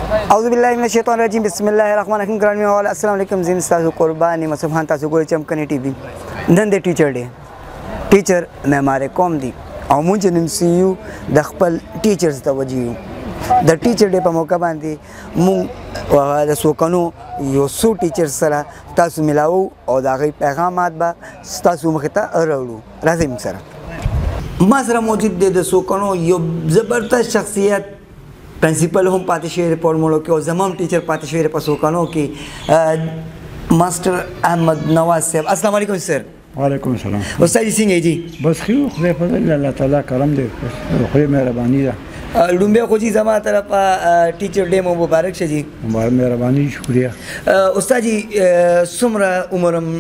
اعوذ بالله من الشیطان الرجیم بسم الله الرحمن الرحیم ګران میوال السلام علیکم زین تاسو قربان مسعود خان تاسو ګورئ چمکنی ټي وي نن د ټیچر ډے ټیچر معمار قوم دی او مونږ نن سیو د خپل ټیچرز ته وجیو د ټیچر ډے په موقع باندې مونږ د سوکنو یو څو ټیچر سره تاسو ملاو او د هغوی پیغامات به ستاسو مخې ته راوړو راځئ موږ سره ما سره موجود دی د سوکنو یو زبردست شخصیت پرنسپل هم پاتې شوی په مړو کې او زمام ټیچر پاتې شوی په سوکنو کې ماسټر احمد نواز صاحب السلام علیکم سر وعلیکم السلام استاد جی څنګه جی بس خو خدای فضل الله تعالی کرم دی خو مهرباني ده لومبه خو جی زما طرفه ټیچر ډے مو مبارک شه جی مهرباني شکریہ استاد جی څومره عمرم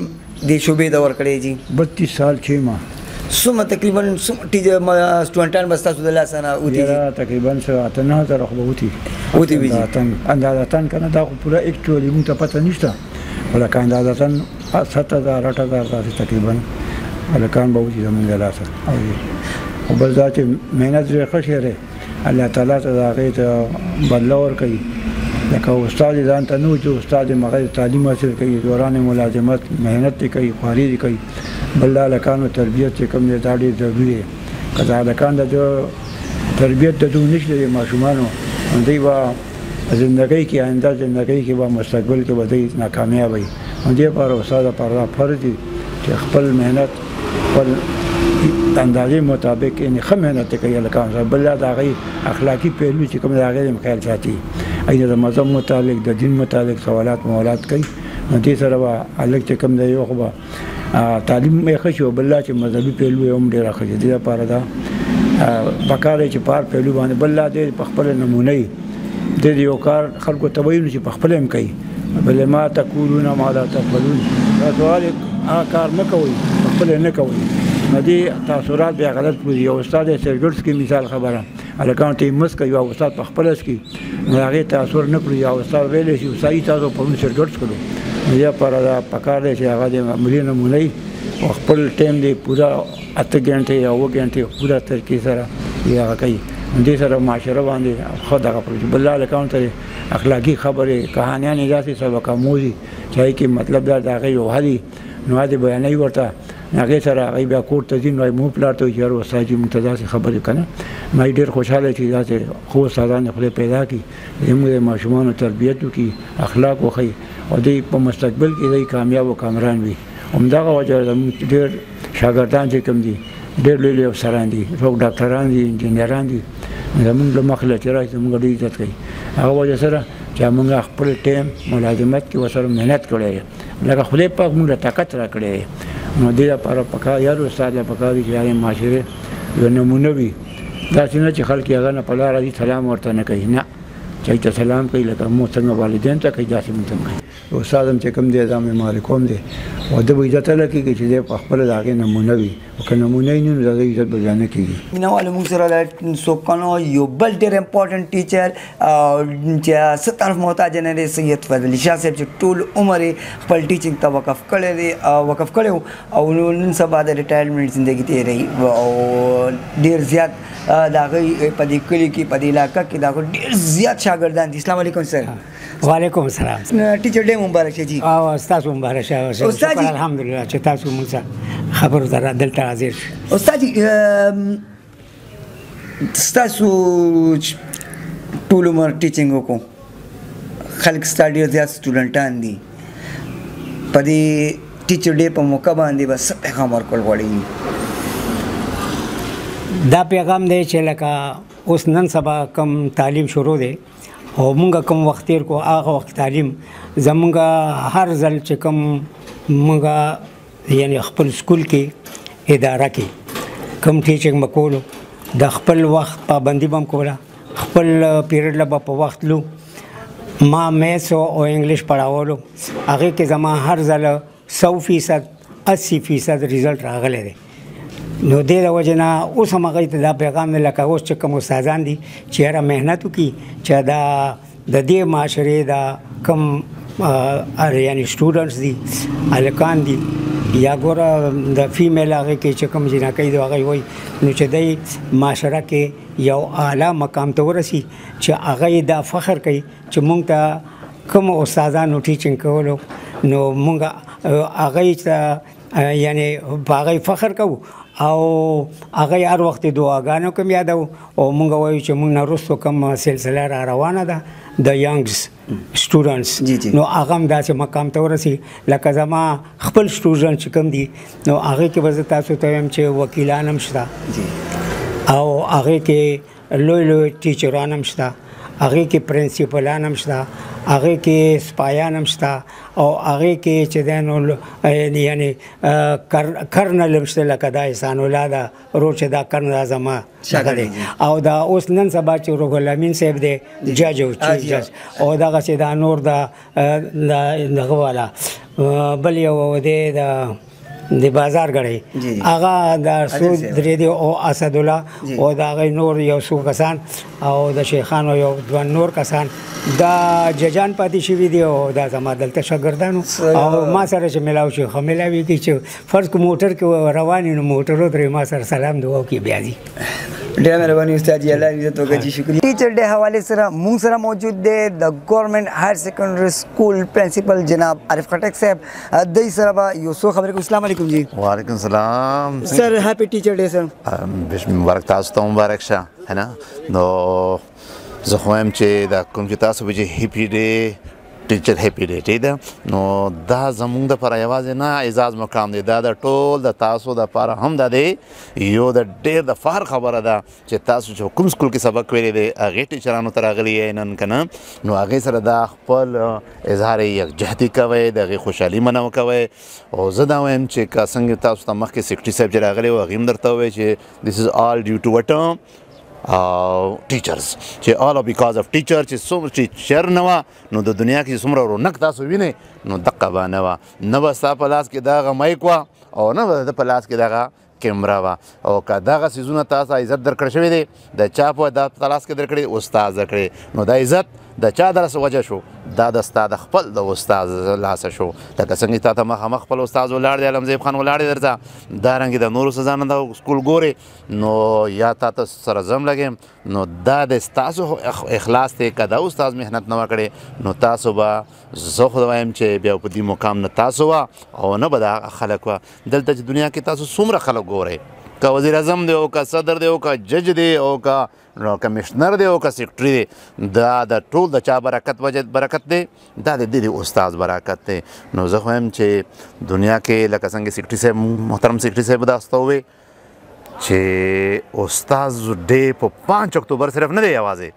دې شوبې د ور کړې جی 32 سال چې ما څومره تقریبا ټیچر سټوډنټان بس تاسو د لاس نه اوتی تقریبا 9000 خو اوتی وی اندازتن کنه دا خو پورا اکچولی مونږ ته پته نشته ولکه اندازتن 7000 8000 تقریبا ولکان به اوتی زمونږ د لاس او بل دا چې مهنت یې ښه شی الله تعالی ته د هغې ته بدله ورکوي لکه استاد ځان ته نه و چې استاد مغز تعلیم حاصل کوي دوران ملازمت محنت یې کوي خواري یې کوي بل د هلکانو تربیت چې کوم دی دا ډېر ضروري دی که د هلکان د تربیت د دوی نشته د ماشومانو نو دوی به زندګۍ کې آینده زندګۍ کې به مستقبل کې به دوی ناکامیاب وي نو دې لپاره استاد لپاره فرض دی چې خپل محنت خپل اندازې مطابق یعنې ښه محنت کوي هلکانو سره بل د هغې اخلاقي پهلو چې کوم د هغې هم خیال ساتي د مذهب متعلق د دین متعلق سوالات موالات کوي نو دې سره به هلک چې کوم دی یو خو به تعلیم یې ښه شي او بل چې مذهبي پهلو یې هم ډېره ښه شي دې لپاره دا پکار دی چې په هر پهلو باندې بل دی په خپله نمونه یي د یو کار خلکو ته ویلو چې په خپله هم کوي بل ما تقولون ما لا تفعلون تاسو هغه کار مه کوئ په خپله نه کوئ نو دې تاثرات بیا غلط پوځي یو استاد یې سرګرډس کې مثال خبره هلکانو ته یې مس کوي او استاد په خپله څکي نو هغې تاثر نه کړو یا استاد ویلی شي صحیح تاسو پرون سرګرډس کړو نو دې لپاره دا پکار دی چې هغه د معمولي نمونه وي او خپل ټایم دی پوره 8 ګنټې یا 9 ګنټې پوره طریقې سره یې هغه کوي نو دې سره معاشره باندې ښه دغه پروژه بل هلکانو ته اخلاقي خبرې کهانیانې داسې سبق آموزي چې هغې کې مطلب دا د هغې یو حل نو هغې بیانوي ورته هغې سره هغوی بیا کور ته ځي نو مو پلار ته وایي چې یاره استاد جي مونږ ته داسې خبرې که نه ما ډېر خوشحاله چې داسې ښه استادان یې خدای پیدا کړي زموږ د ماشومانو تربیت وکړي اخلاق وښیي او دوی په مستقبل کې دوی کامیاب او کامران وي همدغه وجه زموږ ډېر شاګردان چې کوم دي ډېر لوی لوی افسران دي څوک ډاکټران دي انجینران دي زموږ له مخې له چې راشي زموږ ډېر عزت کوي هغه وجه سره چې موږ خپل ټایم ملازمت کې ورسره محنت کړی لکه خدای پاک موږ له طاقت راکړی نو دې لپاره پکار یار استاد له پکار وي چې هغې معاشرې یو نمونه وي داسې نه چې خلک یې هغه نه په لاره ځي سلام ورته نه کوي نه چې ته سلام کوي لکه مو څنګه والدین ته کوي داسې مونږ ته هم کوي استاد هم چې کوم دی دا معمار قوم دی او ده به عزت هله کېږي چې دی په خپله د هغې نمونه وي او که نمونه یې نه نو د هغې عزت به بیا نه کېږي مینهوالو موږ سره د سوکنو یو بل ډېر امپورټنټ ټیچر چې څه طرف محتاج نه دی سید فضلي شاه صاحب چې ټول عمر یې خپل ټیچنګ ته وقف کړی دی وقف کړی او نن سبا د ریټایرمنټ زندګي تېروي او ډېر زیات د هغوی په دې کلي کې په دې علاقه کې د هغوی ډېر زیات شاګردان دي السلام علیکم سر وعلیکم السلام ټیچر ډے مبارک شه جی او تاسو مبارک شه شکر الحمدلله چې تاسو موږ خبرو ته دلته حاضر شئ استاد جی ستاسو ټول عمر ټیچنګ وکړو خلک ستا ډېر زیات سټوډنټان دي په دې ټیچر ډے په موقع باندې به څه پیغام ورکول غواړئ دا پیغام دی چې لکه اوس نن سبا کم تعلیم شروع دی او مونږ کوم وخت تیر کو هغه وخت تعلیم زمونږ هر ځل چې کوم مونږ یعنی خپل سکول کې اداره کې کوم ټیچنګ به کولو د خپل وخت پابندي به هم کوله خپل پیریډ له به په وخت لو ما میث او انګلیش پڑھاولو هغې کې زما هر ځل 100% 80% ریزلټ راغلی دی نو دې د وجې نه اوس هم هغوی ته دا پیغام دی لکه اوس چې کوم استادان دي چې یاره محنت وکړي چې دا د دې معاشرې دا کوم یعنې سټوډنټس دي هلکان دي یا ګوره د فیمیل هغې کې چې کوم جنکۍ د هغې وایي نو چې دی معاشره کې یو اعلی مقام ته ورسي چې هغه یې دا فخر کوي چې مونږ ته کوم استادانو ټیچینګ کولو نو مونږ هغې ته یعنی په هغې فخر کوو او هغه هر وخت دعاګانو کوم یادو او مونږ وایو چې مونږ نه وروسته کوم سلسله را روانه ده د یانګز سټوډنټس نو هغه هم داسې مقام ته ورسي لکه زما خپل سټوډنټ چې کوم دي نو هغې کې به زه تاسو ته وایم چې وکیلان هم شته او هغې کې لوی لوی ټیچران هم شته هغې کې پرنسپلان هم شته هغې کې سپایان هم شته او هغې کې چې دی نو یعنی کرنل هم شته لکه دا احسان الله ده ورور چې دا کرنل دا زما دی او دا اوس نن سبا چې روح الامین صاحب دی جج او چیف جج او دغسې دا نور دغه والا بل یو دی د بازار غړی هغه د سود درې دی او اسد الله او دا غي نور یو څو کسان او د شیخانو یو دوه نور کسان دا ججان پاتې شوي دي او دا زما دلته شاګردانو او ما سره چې ملاو شي خو ملاوي کې چې فرض کو موټر کې رواني نو موټر درې ما سره سلام دعا کې بیا دي ډېر مهرباني استاد جی الله عزت وکړي جی شکریہ ټیچر ډے حوالے سره مونږ سره موجود دی د ګورنمنت هایر سیکنډري سکول پرنسپل جناب عارف خټک صاحب دای سره به یو څو خبرې کوم السلام علیکم جی وعلیکم السلام سر هپی ټیچر ډے سر مبارک تاسو ته مبارک شه ہے نا نو زه خو وایم چې دا کوم چې تاسو به چې هپی ډے ټیچر هپی ډے ټی ده نو دا زموږ دپاره یوازې نه اعزاز مقام دی دا د ټول د تاسو دپاره هم دا دی یو د ډېر د فخر خبره ده چې تاسو چې کوم سکول کې سبق ویلی دی هغې ټیچرانو ته راغلي یې نن که نه نو هغې سره دا خپل اظهار یکجهتي کوئ د هغې خوشحالي منو کوئ او زه دا وایم چې که څنګه تاسو ته مخکې سیکرټري صاحب چې راغلی و هغې هم درته ووایي چې دیس از آل ډیو ټو وټ ټیچرز چې all because of teacher چې څومره چې شر نه وه نو د دنیا کې څومره رونق تاسو وینئ نو دقه به نه وه نه به ستا په لاس کې دغه مایک وه او نه به د په لاس کې دغه کیمرا وه او که دغه څیزونه تاسو عزت درکړی شوی دی د چا په دا په لاس کې درکړی استاد درکړی نو دا عزت د چا د وجه شو دا د ستا د خپل د استاد لاسه شو لکه څنګه تا ته مخامخ خپل استاد ولاړ دی علمزیب خان ولاړ دی درته دارنګې د نورو څه ځان د سکول ګورې نو یا تا ته سره زم لګیم نو دا د ستاسو اخلاص دی که دا استاد محنت نه وه کړې نو تاسو به زه خو وایم چې بیا په دې مقام نه تاسو وه او نه به دا خلک وه دلته چې دنیا کې تاسو څومره خلک ګورئ که وزیر اعظم دی او که صدر دی او که جج دی او که کمیشنر دی او که سیکرټري دی دا د ټول د چا برکت دی دا د دې استاد برکت دی نو زه خو وایم چې دنیا کې لکه څنګه سیکرټري صاحب محترم سیکرټري صاحب داسته ووی چې استاد ډے په 5 اکتوبر صرف نه دی یوازې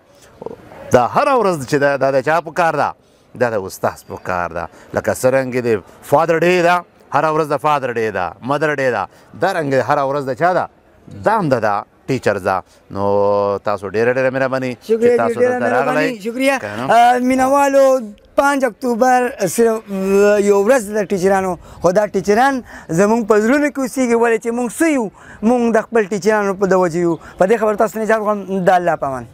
دا هره ورځ چې دا د چا په کار ده دا د استاد په کار ده لکه څرنګه د فادر ډے ده هره ورځ د فادر ډے ده مدر ډے ده دارنګې هره ورځ د چا ده دا هم ده ټیچرز ده نو تاسو ډېره ډېره مهرباني چې تاسو دلته راغلی شکریہ مینوالو 5 اکتوبر صرف یو ورځ د ټیچرانو خو دا ټیچران زموږ په زړونو کې اوسېږي ولې چې موږ څه یو موږ د خپل ټیچرانو په د وجې یو په دې خبره تاسو نه اجازه غواړم د الله په امان